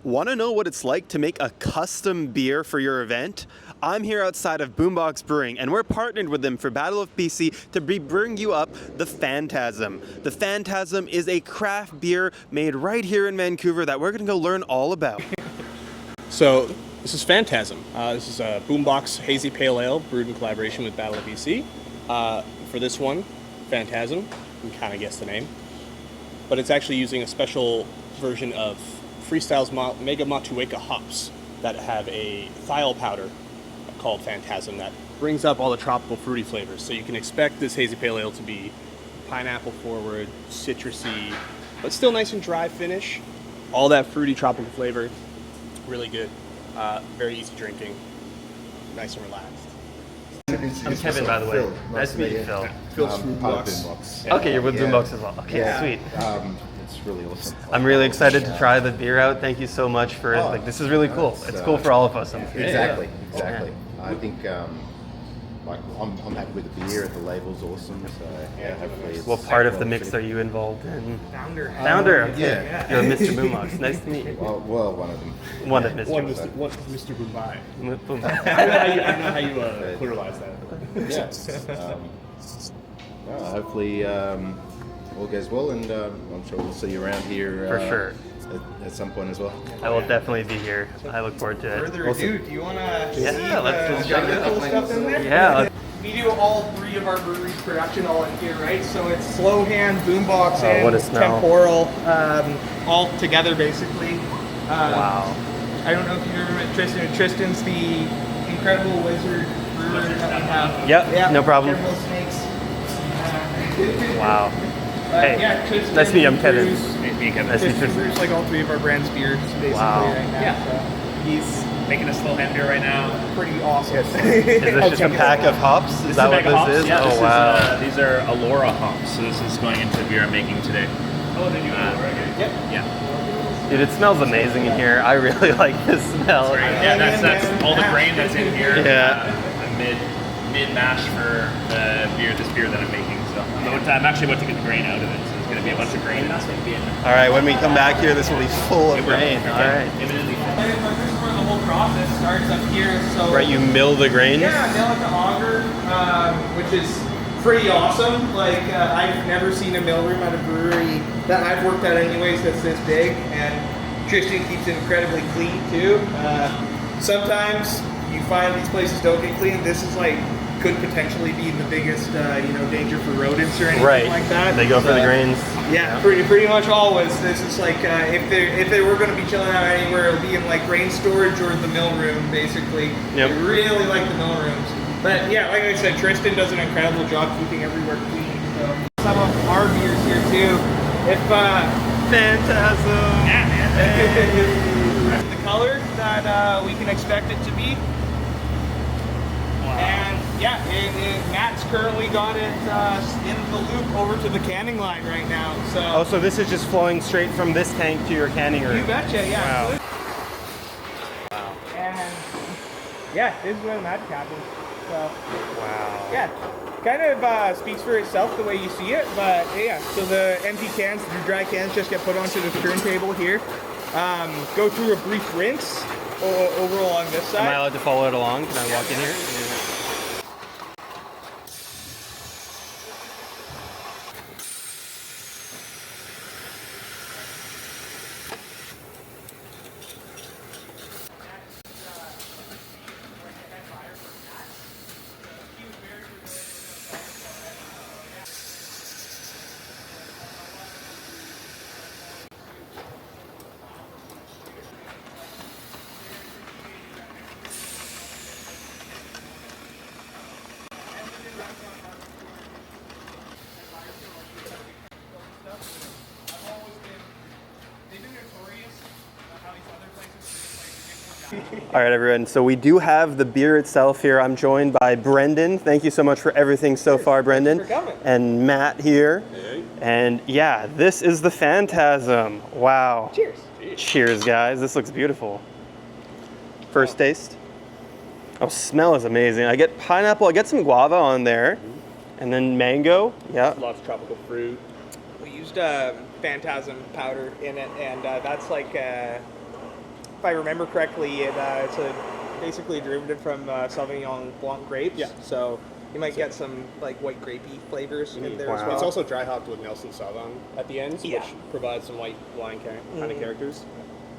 Want to know what it's like to make a custom beer for your event? I'm here outside of Boombox Brewing, and we're partnered with them for Battle of BC to bring you up the Phantasm. The Phantasm is a craft beer made right here in Vancouver that we're going to go learn all about. So this is Phantasm. This is a Boombox Hazy Pale Ale brewed in collaboration with Battle of BC. For this one, Phantasm, you can kind of guess the name, but it's actually using a special version of Freestyle's Mega Matueka hops that have a thiol powder called Phantasm that brings up all the tropical fruity flavors. So you can expect this hazy pale ale to be pineapple forward, citrusy, but still nice and dry finish. All that fruity tropical flavor, really good. Very easy drinking, nice and relaxed. I'm Kevin, by the way. Phil. Nice to meet you, Phil. Phil's Part of Boombox. Boombox. Okay, you're with Boombox as well. Okay, Yeah. sweet. It's really awesome. I'm really excited to try the beer out. Thank you so much for this is really cool. It's cool for all of us. Exactly. I think I'm happy with the beer. The label's awesome. So yeah, hopefully. It's What part of the mix are you involved in? Founder. Founder. Okay. yeah. You're Mr. Boombox. Nice to meet you. Well, one of them. One of Mr. Mr. Boombai. Boombox. I don't know how you pluralize that. Yeah. Hopefully all goes well, and I'm sure we'll see you around here For sure. at some point as well. I will definitely be here. I look forward to it. Further ado, do you want to see let's just check it out. cool stuff in there? Yeah. We do all three of our breweries production all in here, right? So it's slow hand, boombox, and what a smell. temporal, all together basically. Wow. I don't know if you remember Tristan. Tristan's the incredible wizard brewer that we have. Yep, Yeah, no problem. Emerald Snakes. Wow. Hey, yeah, Tristan nice to meet you. I'm Kevin. brews- Nice to meet Tristan you. brews like all three of our brands beers basically Wow. right now. Yeah. So he's Making a slow hand beer right now. pretty awesome. Is this just a pack of hops? Is that what hops. this is? Yeah, Oh, this wow. is, these are Alora hops. So this is going into the beer I'm making today. Oh, did you Yep. Yeah. Dude, it smells amazing in here. I really like this smell. Yeah, that's all the grain that's in here. Yeah. A mid mash for this beer that I'm making. So I'm actually about to get the grain out of it. So there's going to be a bunch of grain that's going to be in there. All right, when we come back here, this will be full of grain. All right. Imminently. This is where the whole process starts up here. So Right, you mill the grains? yeah, mill at the auger, which is pretty awesome. Like I've never seen a mill room at a brewery that I've worked at anyways that's this big, and Tristan keeps it incredibly clean too. Sometimes you find these places don't get clean. This is like could potentially be the biggest danger for rodents or anything Right. like that. They go for the grains. Yeah, pretty much always. This is like if they were going to be chilling out anywhere, it'll be in like grain storage or the mill room, basically. Yep. I really like the mill rooms. But yeah, like I said, Tristan does an incredible job keeping everywhere clean. So some of our beers here too. If Phantasm. yeah, man. The color that we can expect it to be. And yeah, Matt's currently got it in the loop over to the canning line right now. So Oh, so this is just flowing straight from this tank to your canning room. you betcha, yeah. Wow. And yeah, this is where the magic happens. So Wow. yeah, kind of speaks for itself the way you see it. But yeah, so the empty cans, the dry cans, just get put onto the turntable here. Go through a brief rinse overall on this Am I side. allowed to follow it along? Can I walk in here? All right, everyone. So we do have the beer itself here. I'm joined by Brendan. Thank you so much for everything so far, Brendan. Thanks for coming. And Matt here. Hey. And yeah, this is the Phantasm. Wow. Cheers. Cheers, guys. This looks beautiful. First taste. Oh, smell is amazing. I get pineapple. I get some guava on there, and then mango. Yeah. Lots of tropical fruit. We used Phantasm powder in it, and that's like if I remember correctly, it's basically a derivative from Sauvignon Blanc grapes. Yeah. So you might get some like white grapey flavors in there as Wow. well. It's also dry hopped with Nelson Sauvignon at the end, Yeah. which provides some white wine kind of characters.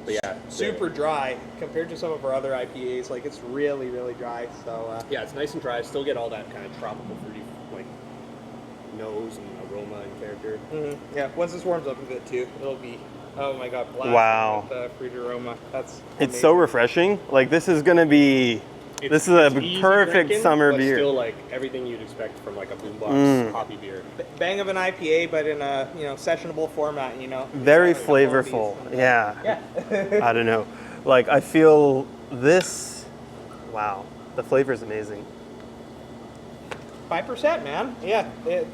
But yeah, super dry compared to some of our other IPAs. Like it's really, really dry. So yeah, it's nice and dry. Still get all that kind of tropical fruity like nose and aroma and character. yeah, once this warms up a bit too, it'll be, oh my god, black Wow. with fruit aroma. That's It's so refreshing. Like this is gonna be. This is a easy perfect drinking, summer but beer. Still like everything you'd expect from like a boombox hoppy beer. bang of an IPA, but in a sessionable format. Very It's got a couple of flavorful. these. Yeah. Yeah. I don't know. Like I feel this. Wow, the flavor's amazing. 5%, man. Yeah,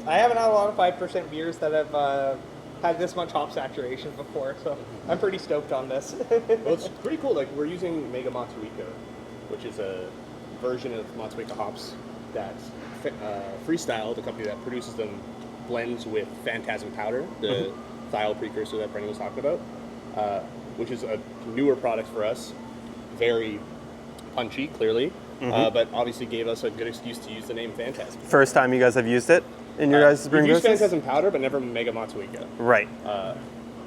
I haven't had a lot of 5% beers that have had this much hop saturation before, so I'm pretty stoked on this. Well, it's pretty cool. Like we're using Mega Motueka, which is a version of Motueka hops that Freestyle, the company that produces them, blends with Phantasm powder, the thiol precursor that Brendan was talking about, which is a newer product for us. Very punchy, clearly, but obviously gave us a good excuse to use the name Phantasm. First time you guys have used it in your guys' brewing We've used process? Phantasm powder, but never Mega Motueka. Right.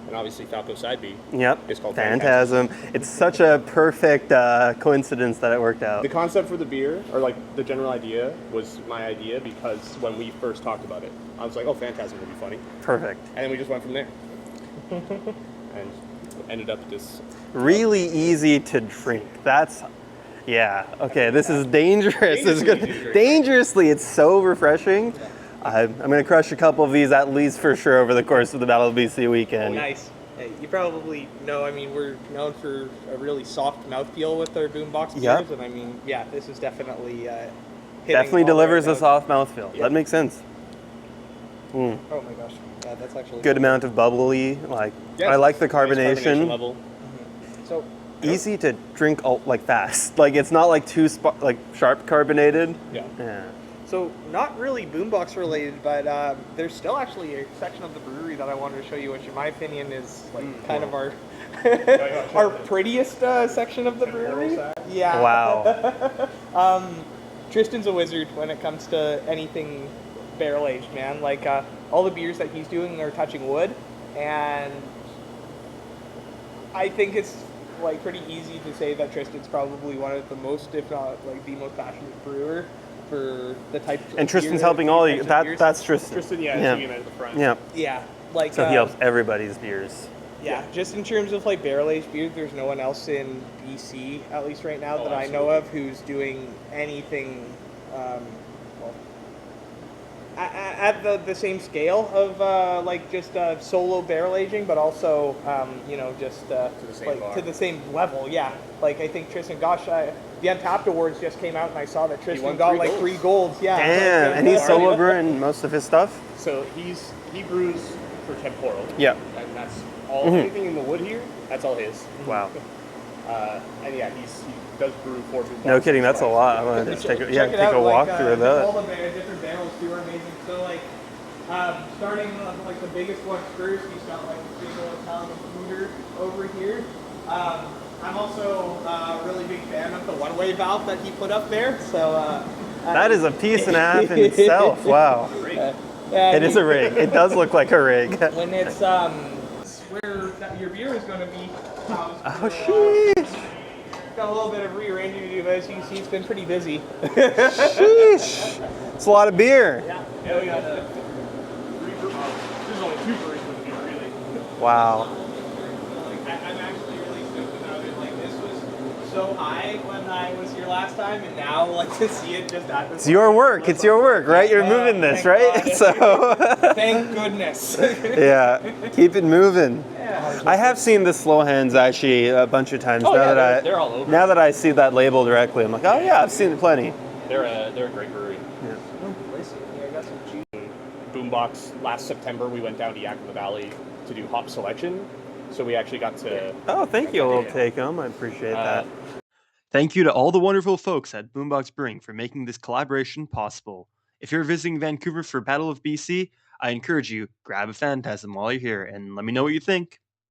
And obviously Falco Side B. Yep. It's called Phantasm. It's such a perfect coincidence that it worked out. The concept for the beer, or like the general idea, was my idea because when we first talked about it, I was like, oh, Phantasm would be funny. Perfect. And then we just went from there. And ended up at this. Really easy to drink. That's, yeah. Okay, this is dangerous. This is good. Dangerously, it's so refreshing. I'm going to crush a couple of these at least for sure over the course of the Battle of BC weekend. Nice. Hey, you probably know, we're known for a really soft mouthfeel with our boombox beers, Yep. and yeah, this is definitely Definitely delivers a soft mouthfeel. Yeah. That makes sense. Oh my gosh, yeah, that's actually Good amount of bubbly. Like Yeah, I like the nice carbonation carbonation. level. So Easy to drink like fast. Like it's not like too sharp carbonated. Yeah. Yeah. So not really boombox related, but there's still actually a section of the brewery that I wanted to show you, which in my opinion is like kind of our our prettiest section of the brewery. Yeah. Wow. Tristan's a wizard when it comes to anything barrel aged, man. Like all the beers that he's doing are touching wood, and I think it's like pretty easy to say that Tristan's probably one of the most, if not like the most passionate brewer for the type. And Tristan's helping all you. That's Tristan. Tristan, yeah, Yeah. yeah. At the front. Yeah. Yeah, like So he helps everybody's beers. Yeah, just in terms of like barrel aged beer, there's no one else in BC, at least right now, that I know of, who's doing anything at the same scale of like just solo barrel aging, but also just the same like bar. to the same level. Yeah, like I think Tristan. Gosh, the Untapped Awards just came out, and I saw that Tristan won got 3 like golds. 3 golds. Yeah, Damn. And he's solo brewing most of his stuff. So he brews for Temporal. Yeah. And that's all. Anything in the wood here, that's all his. Wow. And yeah, he does brew 4 boomboxes. No kidding. That's a lot. I'm gonna just take a walk through that. All the different barrels too are amazing. So like, starting on like the biggest ones first, he's got like a big old Italian cooler over here. I'm also a really big fan of the one-way valve that he put up there. So That is a piece and a half in itself. Wow. It is a rig. It does look like a rig. When it's where your beer is going to be housed. Oh, sheesh. Got a little bit of rearranging to do, but as you can see, it's been pretty busy. Sheesh. It's a lot of beer. Yeah, we got 3 brews. There's only 2 brews with the beer, really. Wow. I'm actually really stoked about it. Like, this was so high when I was here last time, and now, like, to see it just at this. It's your work. It's your work, right? You're moving this, right? God. So. Thank goodness. Yeah. Keep it moving. I have seen the slow hands actually a bunch of times. Oh, now yeah, that they're all over. Now that I see that label directly, I'm like, oh yeah, I've seen it plenty. They're a great brewery. Yeah. Yeah, I got some cheese. Boombox last September, we went down to Yakima Valley to do hop selection. So we actually got to. Oh, thank you, old take home. I appreciate that. Thank you to all the wonderful folks at Boombox Brewing for making this collaboration possible. If you're visiting Vancouver for Battle of BC, I encourage you, grab a Phantasm while you're here and let me know what you think.